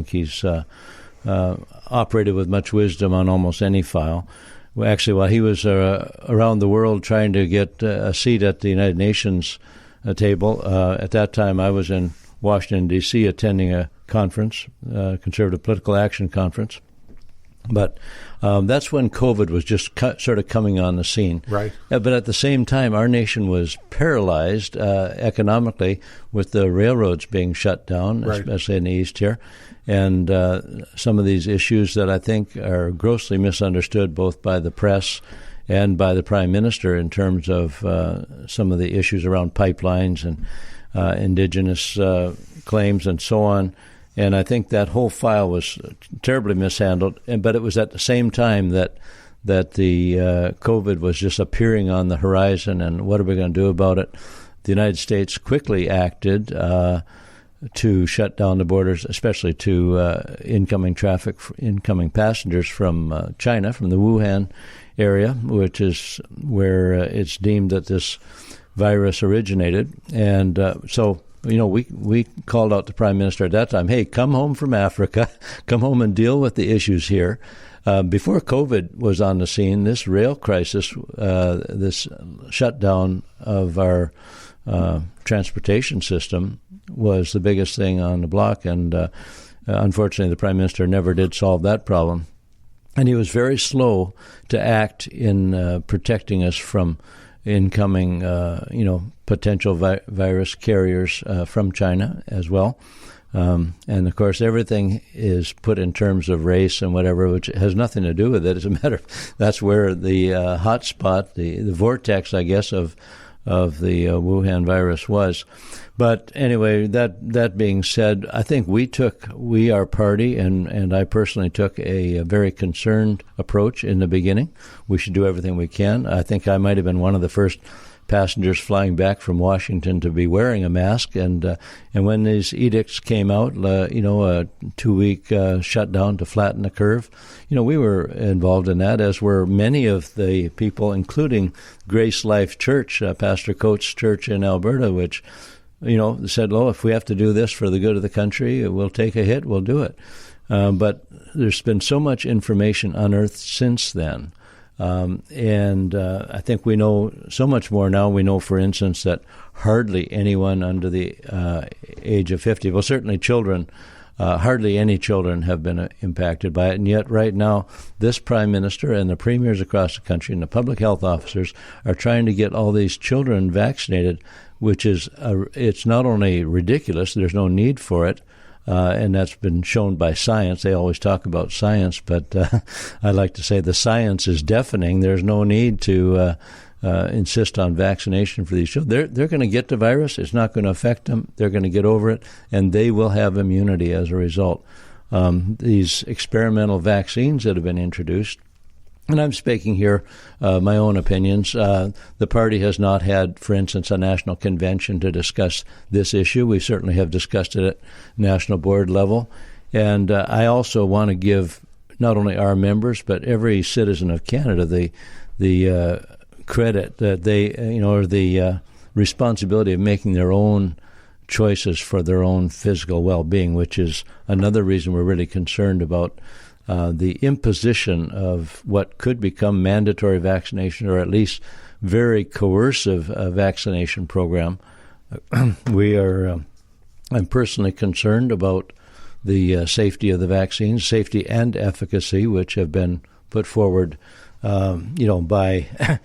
think he's operated with much wisdom on almost any file. Well, actually, while he was around the world trying to get a seat at the United Nations table, at that time I was in Washington, D.C., attending a conference, Conservative Political Action Conference. But that's when COVID was just sort of coming on the scene. Right. But at the same time, our nation was paralyzed economically with the railroads being shut down, right, especially in the East here. And some of these issues that I think are grossly misunderstood both by the press and by the Prime Minister in terms of some of the issues around pipelines and indigenous claims and so on. And I think that whole file was terribly mishandled. But it was at the same time that the COVID was just appearing on the horizon, and what are we going to do about it? The United States quickly acted to shut down the borders, especially to incoming passengers from China, from the Wuhan area, which is where it's deemed that this virus originated. And so, we called out the Prime Minister at that time, hey, come home from Africa, come home and deal with the issues here. Before COVID was on the scene, this rail crisis, this shutdown of our transportation system was the biggest thing on the block. And unfortunately, the Prime Minister never did solve that problem. And he was very slow to act in protecting us from incoming, potential virus carriers from China as well. And, of course, everything is put in terms of race and whatever, which has nothing to do with it. As a matter of that's where the hot spot, the vortex, I guess, of the Wuhan virus was. But anyway, that being said, I think we, our party, and I personally took a very concerned approach in the beginning. We should do everything we can. I think I might have been one of the first passengers flying back from Washington to be wearing a mask. And when these edicts came out, a 2-week shutdown to flatten the curve, we were involved in that, as were many of the people, including Grace Life Church, Pastor Coates' church in Alberta, which said, if we have to do this for the good of the country, we'll take a hit, we'll do it. But there's been so much information unearthed since then. And I think we know so much more now. We know, for instance, that hardly anyone under the age of 50, well, certainly children, hardly any children have been impacted by it. And yet right now, this Prime Minister and the premiers across the country and the public health officers are trying to get all these children vaccinated, which is it's not only ridiculous, there's no need for it, and that's been shown by science. They always talk about science, but I like to say the science is deafening. There's no need to insist on vaccination for these children. They're going to get the virus. It's not going to affect them. They're going to get over it, and they will have immunity as a result. These experimental vaccines that have been introduced, and I'm speaking here my own opinions. The party has not had, for instance, a national convention to discuss this issue. We certainly have discussed it at national board level. And I also want to give not only our members, but every citizen of Canada the credit that they, or the responsibility of making their own choices for their own physical well-being, which is another reason we're really concerned about the imposition of what could become mandatory vaccination, or at least very coercive vaccination program. I'm personally concerned about the safety of the vaccines, safety and efficacy, which have been put forward, by,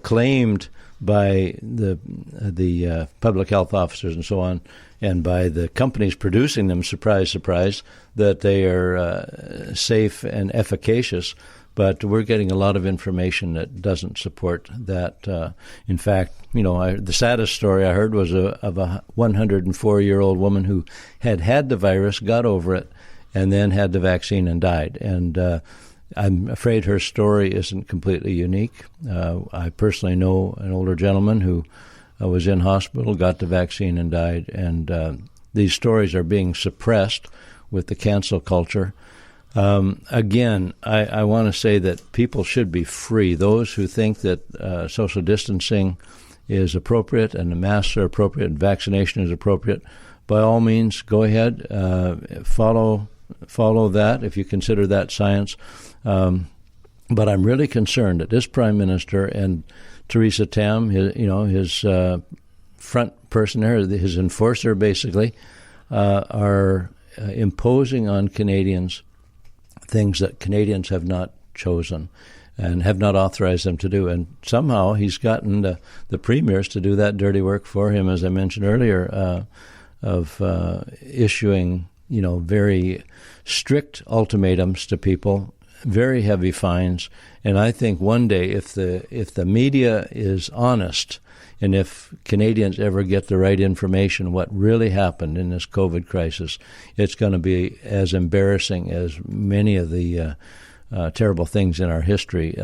claimed by the public health officers and so on, and by the companies producing them, surprise, surprise, that they are safe and efficacious. But we're getting a lot of information that doesn't support that. In fact, the saddest story I heard was of a 104-year-old woman who had the virus, got over it, and then had the vaccine and died. And I'm afraid her story isn't completely unique. I personally know an older gentleman who was in hospital, got the vaccine and died. And these stories are being suppressed with the cancel culture. Again, I want to say that people should be free. Those who think that social distancing is appropriate and the masks are appropriate and vaccination is appropriate, by all means, go ahead, follow follow that if you consider that science. But I'm really concerned that this Prime Minister and Theresa Tam, his front person there, his enforcer basically, are imposing on Canadians things that Canadians have not chosen and have not authorized them to do. And somehow he's gotten the premiers to do that dirty work for him, as I mentioned earlier, of issuing, very strict ultimatums to people, very heavy fines. And I think one day, if the media is honest, and if Canadians ever get the right information, what really happened in this COVID crisis, it's going to be as embarrassing as many of the terrible things in our history.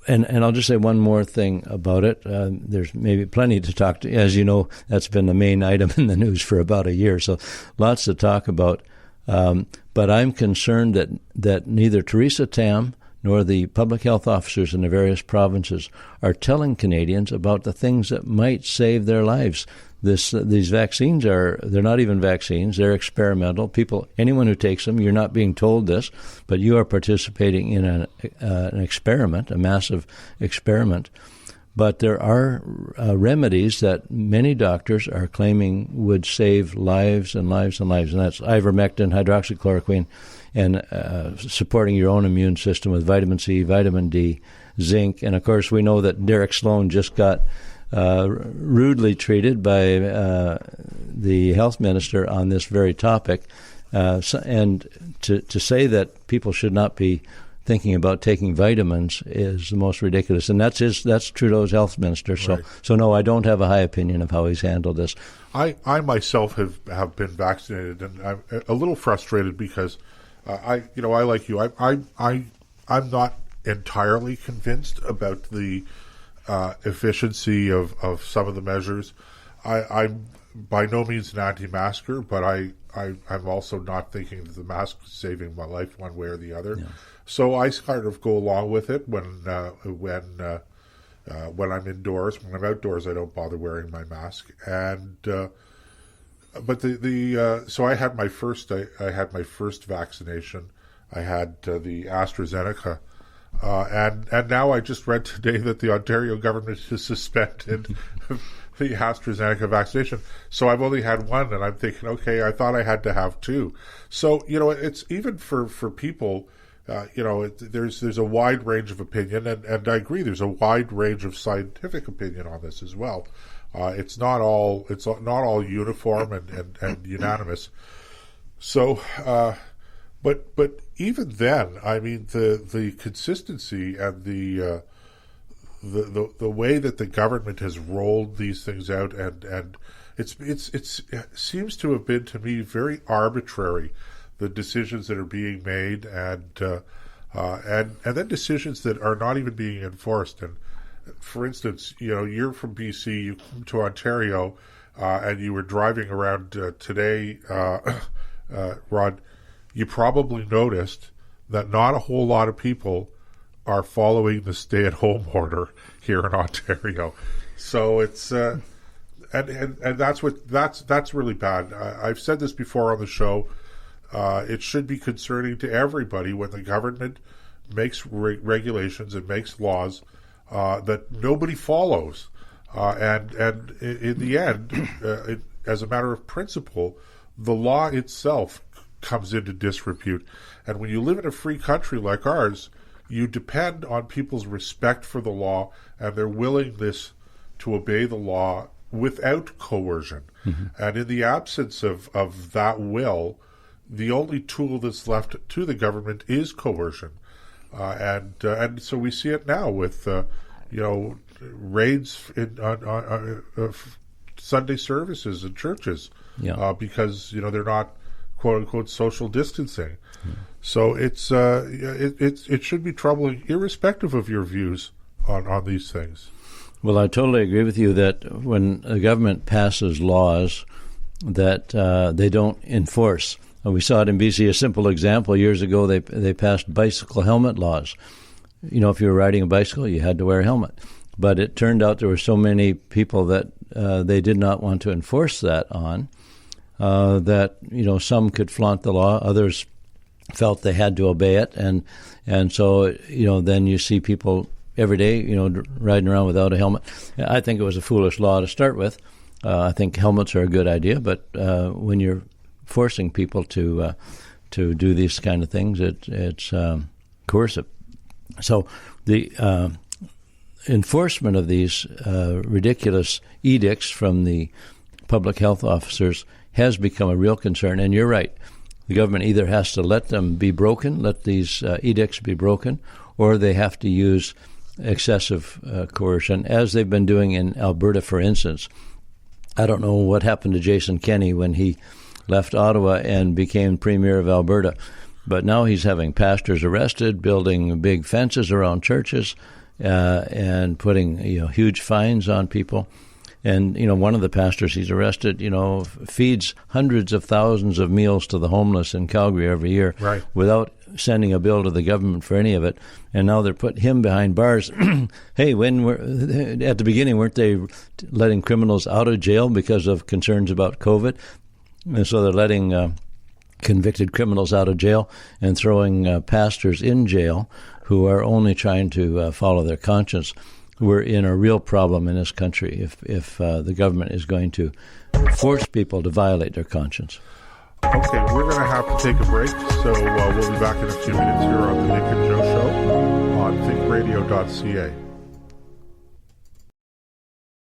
And I'll just say one more thing about it. There's maybe plenty to talk to. As you know, that's been the main item in the news for about a year, so lots to talk about. But I'm concerned that neither Theresa Tam nor the public health officers in the various provinces are telling Canadians about the things that might save their lives. These vaccines they're not even vaccines, they're experimental. Anyone who takes them, you're not being told this, but you are participating in an experiment, a massive experiment. But there are remedies that many doctors are claiming would save lives and lives and lives, and that's ivermectin, hydroxychloroquine, and supporting your own immune system with vitamin C, vitamin D, zinc. And, of course, we know that Derek Sloan just got rudely treated by the health minister on this very topic. And to say that people should not be thinking about taking vitamins is the most ridiculous. And that's Trudeau's health minister. So, right. So no, I don't have a high opinion of how he's handled this. I myself have been vaccinated, and I'm a little frustrated because I like you. I'm not entirely convinced about the efficiency of some of the measures. I'm by no means an anti-masker, but I'm also not thinking that the mask is saving my life one way or the other. Yeah. So I kind of go along with it when I'm indoors. When I'm outdoors, I don't bother wearing my mask. And but so I had my first vaccination. I had the AstraZeneca. And now I just read today that the Ontario government has suspended the AstraZeneca vaccination. So I've only had one, and I'm thinking, okay, I thought I had to have two. So, it's even for people, there's a wide range of opinion, and I agree there's a wide range of scientific opinion on this as well. It's not all uniform and unanimous. So, But even then, I mean, the consistency and the way that the government has rolled these things out, and it seems to have been, to me, very arbitrary, the decisions that are being made, and then decisions that are not even being enforced. And for instance, you're from BC, you come to Ontario, and you were driving around today, Rod. You probably noticed that not a whole lot of people are following the stay-at-home order here in Ontario. So it's and that's really bad. I've said this before on the show. It should be concerning to everybody when the government makes regulations and makes laws that nobody follows, and in the end, as a matter of principle, the law itself comes into disrepute. And when you live in a free country like ours, you depend on people's respect for the law and their willingness to obey the law without coercion. Mm-hmm. And in the absence of that will, the only tool that's left to the government is coercion. And so we see it now with raids on Sunday services in churches, because they're not quote unquote social distancing. So it should be troubling, irrespective of your views on these things. Well, I totally agree with you that when the government passes laws that they don't enforce. We saw it in BC. A simple example: years ago, they passed bicycle helmet laws. If you were riding a bicycle, you had to wear a helmet. But it turned out there were so many people that they did not want to enforce that on, that some could flaunt the law, others felt they had to obey it, and so then you see people every day riding around without a helmet. I think it was a foolish law to start with. I think helmets are a good idea, but when you're forcing people to do these kind of things, it's coercive. So the enforcement of these ridiculous edicts from the public health officers has become a real concern. And you're right. The government either has to let them be broken, let these edicts be broken, or they have to use excessive coercion, as they've been doing in Alberta, for instance. I don't know what happened to Jason Kenney when he left Ottawa and became Premier of Alberta, but now he's having pastors arrested, building big fences around churches, and putting huge fines on people. And one of the pastors he's arrested, feeds hundreds of thousands of meals to the homeless in Calgary every year, right, without sending a bill to the government for any of it. And now they're putting him behind bars. Hey, at the beginning, weren't they letting criminals out of jail because of concerns about COVID? And so they're letting convicted criminals out of jail and throwing pastors in jail who are only trying to follow their conscience. We're in a real problem in this country if the government is going to force people to violate their conscience. Okay, we're going to have to take a break, so we'll be back in a few minutes here on the Nick and Joe Show on ThinkRadio.ca.